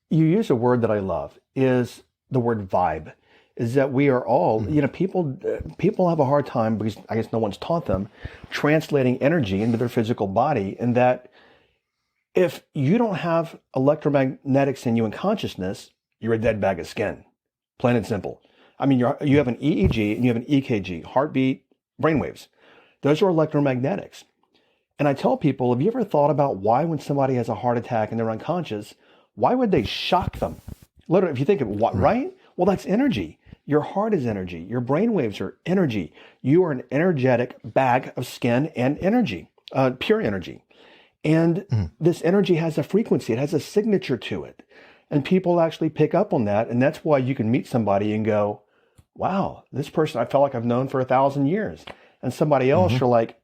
You use a word that I love, is the word vibe. Is that we are all, people have a hard time, because I guess no one's taught them, translating energy into their physical body. And that if you don't have electromagnetics in you in consciousness, you're a dead bag of skin, plain and simple. I mean, you have an EEG and you have an EKG, heartbeat, brainwaves. Those are electromagnetics. And I tell people, have you ever thought about why when somebody has a heart attack and they're unconscious, why would they shock them? Literally, if you think of what, right? Well, that's energy. Your heart is energy. Your brainwaves are energy. You are an energetic bag of skin and energy, pure energy. And this energy has a frequency. It has a signature to it. And people actually pick up on that. And that's why you can meet somebody and go, wow, this person I felt like I've known for 1,000 years. And somebody else, you're like,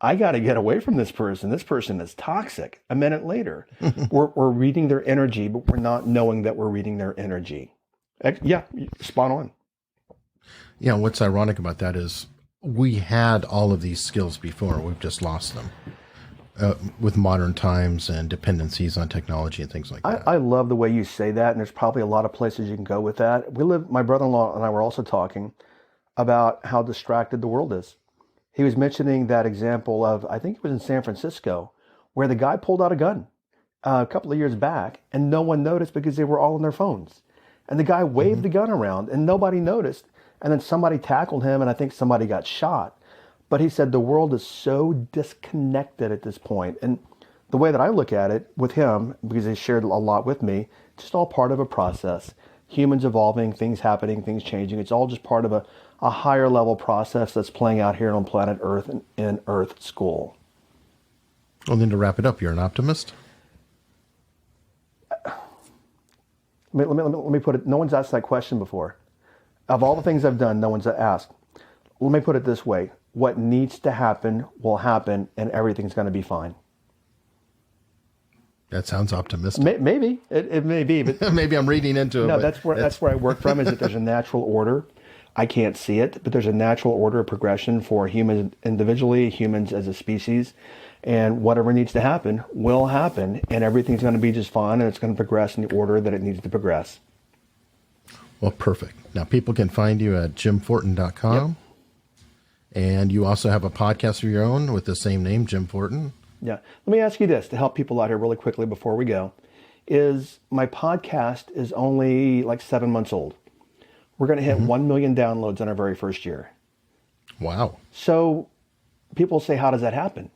I got to get away from this person. This person is toxic. A minute later, we're reading their energy, but we're not knowing that we're reading their energy. Yeah, spot on. Yeah, what's ironic about that is we had all of these skills before. We've just lost them with modern times and dependencies on technology and things like that. I love the way you say that, and there's probably a lot of places you can go with that. My brother-in-law and I were also talking about how distracted the world is. He was mentioning that example of, I think it was in San Francisco, where the guy pulled out a gun a couple of years back, and no one noticed because they were all on their phones. And the guy waved the gun around and nobody noticed. And then somebody tackled him and I think somebody got shot. But he said the world is so disconnected at this point. And the way that I look at it with him, because he shared a lot with me, just all part of a process. Humans evolving, things happening, things changing. It's all just part of a higher level process that's playing out here on planet Earth in Earth School. Well, then to wrap it up, you're an optimist? Let me put it, no one's asked that question before. Of all the things I've done, no one's asked. Let me put it this way. What needs to happen will happen and everything's going to be fine. That sounds optimistic. Maybe. It may be. But maybe I'm reading into it. No, that's where I work from, is that there's a natural order. I can't see it, but there's a natural order of progression for humans individually, humans as a species. And whatever needs to happen will happen, and everything's going to be just fine, and it's going to progress in the order that it needs to progress. Well, perfect. Now, people can find you at jimfortin.com. Yep. And you also have a podcast of your own with the same name, Jim Fortin. Yeah. Let me ask you this to help people out here really quickly before we go. Is my podcast is only like 7 months old. We're going to hit 1 million downloads in our very first year. Wow. So people say, how does that happen?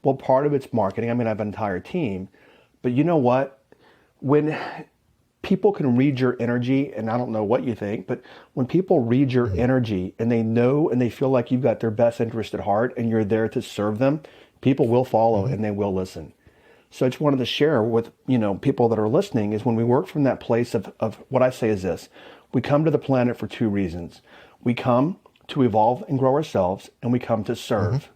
Well, part of it's marketing. I mean, I have an entire team. But you know what? When people can read your energy, and I don't know what you think, but when people read your energy and they know and they feel like you've got their best interest at heart and you're there to serve them, people will follow and they will listen. So I just wanted to share with, people that are listening is when we work from that place of what I say is this. We come to the planet for two reasons. We come to evolve and grow ourselves, and we come to serve.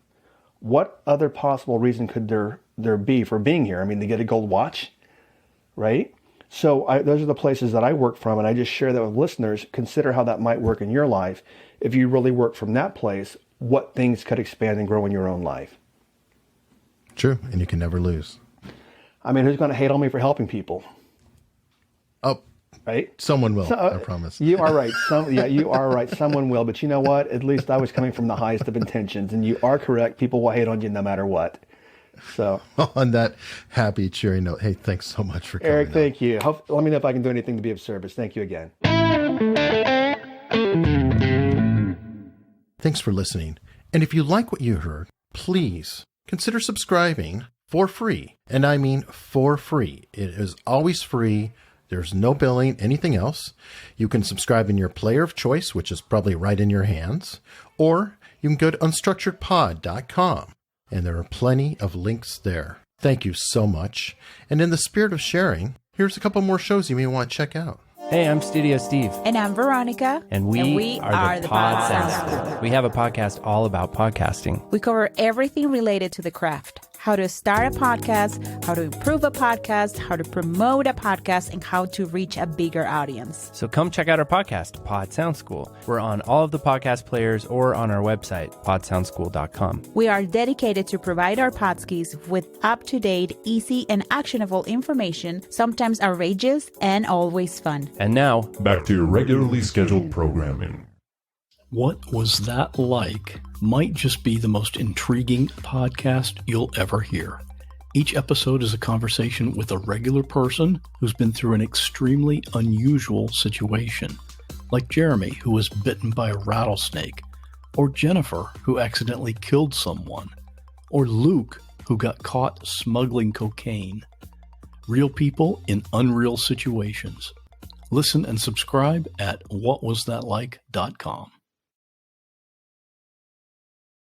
What other possible reason could there be for being here? I mean, to get a gold watch, right? So those are the places that I work from, and I just share that with listeners. Consider how that might work in your life if you really work from that place what things could expand and grow in your own life. True. And you can never lose. I mean, who's going to hate on me for helping people? Oh, right? Someone will, I promise. You are right. You are right. Someone will. But you know what? At least I was coming from the highest of intentions. And you are correct. People will hate on you no matter what. So on that happy, cheery note, hey, thanks so much for coming. Eric, thank you. Let me know if I can do anything to be of service. Thank you again. Thanks for listening. And if you like what you heard, please consider subscribing for free. And I mean for free. It is always free. There's no billing, anything else. You can subscribe in your player of choice, which is probably right in your hands, or you can go to unstructuredpod.com, and there are plenty of links there. Thank you so much. And in the spirit of sharing, here's a couple more shows you may want to check out. Hey, I'm Studio Steve. And I'm Veronica. And we are the Pod Sound School. We have a podcast all about podcasting. We cover everything related to the craft. How to start a podcast, how to improve a podcast, how to promote a podcast, and how to reach a bigger audience. So come check out our podcast, Pod Sound School. We're on all of the podcast players or on our website, podsoundschool.com. We are dedicated to provide our podskis with up-to-date, easy, and actionable information, sometimes outrageous and always fun. And now, back to your regularly scheduled programming. What Was That Like? Might just be the most intriguing podcast you'll ever hear. Each episode is a conversation with a regular person who's been through an extremely unusual situation, like Jeremy, who was bitten by a rattlesnake, or Jennifer, who accidentally killed someone, or Luke, who got caught smuggling cocaine. Real people in unreal situations. Listen and subscribe at whatwasthatlike.com.